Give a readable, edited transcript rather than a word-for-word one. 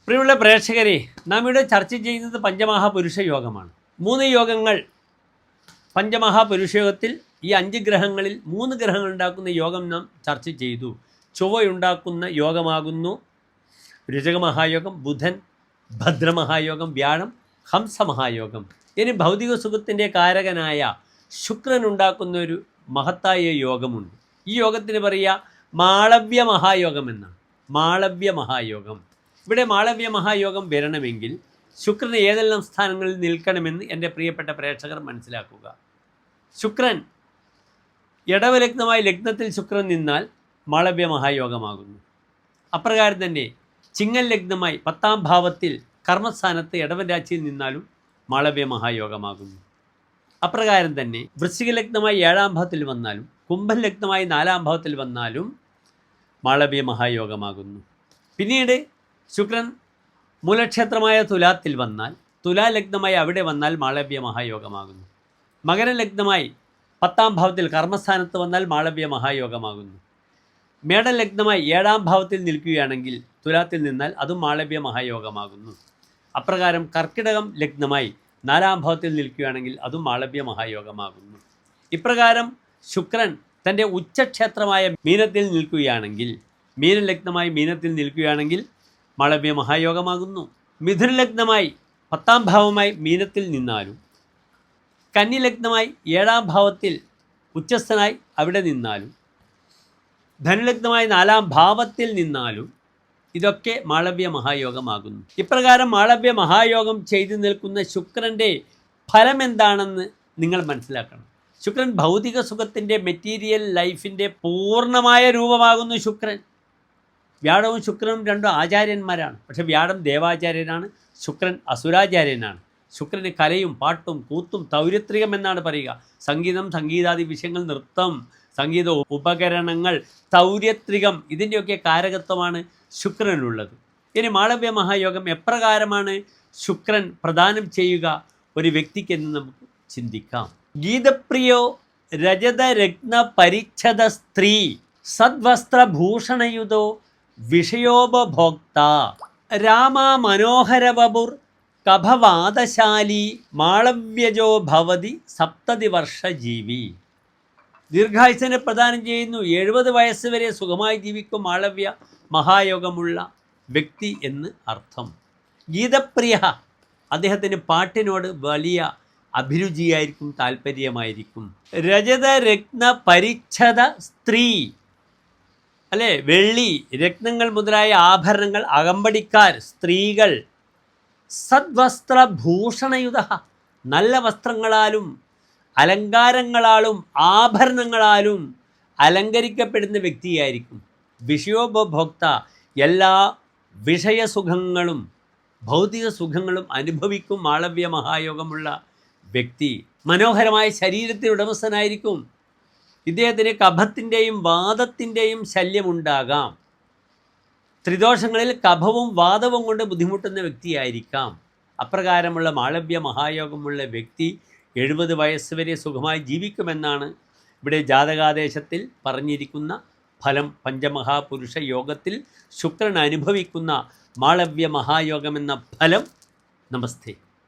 പ്രിയമുള്ള പ്രേക്ഷകരെ, നാം ഇവിടെ ചർച്ച ചെയ്യുന്നത് പഞ്ചമഹാപുരുഷ യോഗമാണ്. 3 യോഗങ്ങൾ പഞ്ചമഹാപുരുഷ യോഗത്തിൽ ഈ 5 ഗ്രഹങ്ങളിൽ 3 ഗ്രഹങ്ങൾ ഉണ്ടാക്കുന്ന യോഗം നാം ചർച്ച ചെയ്തു. ചൊവ്വയുണ്ടാക്കുന്ന യോഗമാകുന്നു രുചകമഹായോഗം, ബുധൻ ഭദ്രമഹായോഗം, വ്യാഴം ഹംസമഹായോഗം. ഇനി ഭൗതിക സുഖത്തിൻ്റെ കാരകനായ ശുക്രൻ ഉണ്ടാക്കുന്ന ഒരു മഹത്തായ യോഗമുണ്ട്. ഈ യോഗത്തിന് പറയുക മാളവ്യ മഹായോഗം എന്നാണ്. മാളവ്യ മഹായോഗം. ഇവിടെ മാളവ്യ മഹായോഗം വരണമെങ്കിൽ ശുക്രൻ ഏതെല്ലാം സ്ഥാനങ്ങളിൽ നിൽക്കണമെന്ന് എൻ്റെ പ്രിയപ്പെട്ട പ്രേക്ഷകർ മനസ്സിലാക്കുക. ശുക്രൻ ഇടവലഗ്നമായി ലഗ്നത്തിൽ ശുക്രൻ നിന്നാൽ മാളവ്യ മഹായോഗമാകുന്നു. അപ്രകാരം തന്നെ ചിങ്ങൽ ലഗ്നമായി 10ാം ഭാവത്തിൽ കർമ്മസ്ഥാനത്ത് ഇടവൻ രാശിയിൽ നിന്നാലും മാളവ്യ മഹായോഗമാകുന്നു. അപ്രകാരം തന്നെ വൃശ്ചിക ലഗ്നമായി 7ാം ഭാവത്തിൽ വന്നാലും കുംഭൻ ലഗ്നമായി 4ാം ഭാവത്തിൽ വന്നാലും മാളവ്യ മഹായോഗമാകുന്നു. പിന്നീട് ശുക്രൻ മൂലക്ഷേത്രമായ തുലാത്തിൽ വന്നാൽ, തുലാലഗ്നമായി അവിടെ വന്നാൽ മാളവ്യ മഹായോഗമാകുന്നു. മകരലഗ്നമായി 10ാം ഭാവത്തിൽ കർമ്മസ്ഥാനത്ത് വന്നാൽ മാളവ്യ മഹായോഗമാകുന്നു. മേടലഗ്നമായി 7ാം ഭാവത്തിൽ നിൽക്കുകയാണെങ്കിൽ തുലാത്തിൽ നിന്നാൽ അതും മാളവ്യ മഹായോഗമാകുന്നു. അപ്രകാരം കർക്കിടകം ലഗ്നമായി 4ാം ഭാവത്തിൽ നിൽക്കുകയാണെങ്കിൽ അതും മാളവ്യ മഹായോഗമാകുന്നു. ഇപ്രകാരം ശുക്രൻ തൻ്റെ ഉച്ചക്ഷേത്രമായ മീനത്തിൽ നിൽക്കുകയാണെങ്കിൽ, മീനലഗ്നമായി മീനത്തിൽ നിൽക്കുകയാണെങ്കിൽ മാളവ്യ മഹായോഗമാകുന്നു. മിഥുനലഗ്നമായി 10ാം ഭാവമായി മീനത്തിൽ നിന്നാലും, കന്നിലഗ്നമായി 7ാം ഭാവത്തിൽ ഉച്ചസ്ഥനായി അവിടെ നിന്നാലും, ധനുലഗ്നമായി 4ാം ഭാവത്തിൽ നിന്നാലും ഇതൊക്കെ മാളവ്യ മഹായോഗമാകുന്നു. ഇപ്രകാരം മാളവ്യ മഹായോഗം ചെയ്തു നിൽക്കുന്ന ശുക്രൻ്റെ ഫലം എന്താണെന്ന് നിങ്ങൾ മനസ്സിലാക്കണം. ശുക്രൻ ഭൗതിക സുഖത്തിൻ്റെ, മെറ്റീരിയൽ ലൈഫിൻ്റെ പൂർണ്ണമായ രൂപമാകുന്നു ശുക്രൻ. വ്യാഴവും ശുക്രനും 2 ആചാര്യന്മാരാണ്. പക്ഷേ വ്യാഴം ദേവാചാര്യനാണ്, ശുക്രൻ അസുരാചാര്യനാണ്. ശുക്രന് കലയും പാട്ടും കൂത്തും തൗര്യത്രികം എന്നാണ് പറയുക. സംഗീതം, സംഗീതാദി വിഷയങ്ങൾ, നൃത്തം, സംഗീത ഉപകരണങ്ങൾ, തൗര്യത്രികം, ഇതിൻ്റെയൊക്കെ കാരകത്വമാണ് ശുക്രനുള്ളത്. ഇനി മാളവ്യ മഹായോഗം എപ്രകാരമാണ് ശുക്രൻ പ്രദാനം ചെയ്യുക ഒരു വ്യക്തിക്കെന്ന് നമുക്ക് ചിന്തിക്കാം. ഗീതപ്രിയോ രജതരത്ന പരിച്ഛദ സ്ത്രീ സദ്വസ്ത്രഭൂഷണയുതോ വിഷയോപഭോക്ത രാമ മനോഹരവപുർ കഭവാദശാലി മാളവ്യജോ ഭവതി 70 വർഷ ജീവി. ദീർഘായുസ്സിനെ പ്രദാനം ചെയ്യുന്നു. 70 വയസ്സ് വരെ സുഖമായി ജീവിക്കും മാളവ്യ മഹായോഗമുള്ള വ്യക്തി എന്ന് അർത്ഥം. ഗീതപ്രിയ, അദ്ദേഹത്തിന് പാട്ടിനോട് വലിയ അഭിരുചിയായിരിക്കും, താല്പര്യമായിരിക്കും. രജതരത്ന പരിച്ഛദ സ്ത്രീ, അല്ലേ, വെള്ളി രത്നങ്ങൾ മുതലായ ആഭരണങ്ങൾ, അകമ്പടിക്കാർ, സ്ത്രീകൾ. സദ്വസ്ത്രഭൂഷണയുത, നല്ല വസ്ത്രങ്ങളാലും അലങ്കാരങ്ങളാലും ആഭരണങ്ങളാലും അലങ്കരിക്കപ്പെടുന്ന വ്യക്തിയായിരിക്കും. വിഷയോപഭോക്ത, എല്ലാ വിഷയസുഖങ്ങളും ഭൗതിക സുഖങ്ങളും അനുഭവിക്കും മാളവ്യ മഹായോഗമുള്ള വ്യക്തി. മനോഹരമായ ശരീരത്തിന് ഉടമസ്ഥനായിരിക്കും. ഇദ്ദേഹത്തിന് കഫത്തിൻ്റെയും വാദത്തിൻ്റെയും ശല്യമുണ്ടാകാം. ത്രിദോഷങ്ങളിൽ കഫവും വാദവും കൊണ്ട് ബുദ്ധിമുട്ടുന്ന വ്യക്തിയായിരിക്കാം. അപ്രകാരമുള്ള മാളവ്യ മഹായോഗമുള്ള വ്യക്തി 70 വയസ്സ് വരെ സുഖമായി ജീവിക്കുമെന്നാണ് ഇവിടെ ജാതകാദേശത്തിൽ പറഞ്ഞിരിക്കുന്ന ഫലം. പഞ്ചമഹാപുരുഷ യോഗത്തിൽ ശുക്രൻ അനുഭവിക്കുന്ന മാളവ്യ മഹായോഗമെന്ന ഫലം. നമസ്തേ.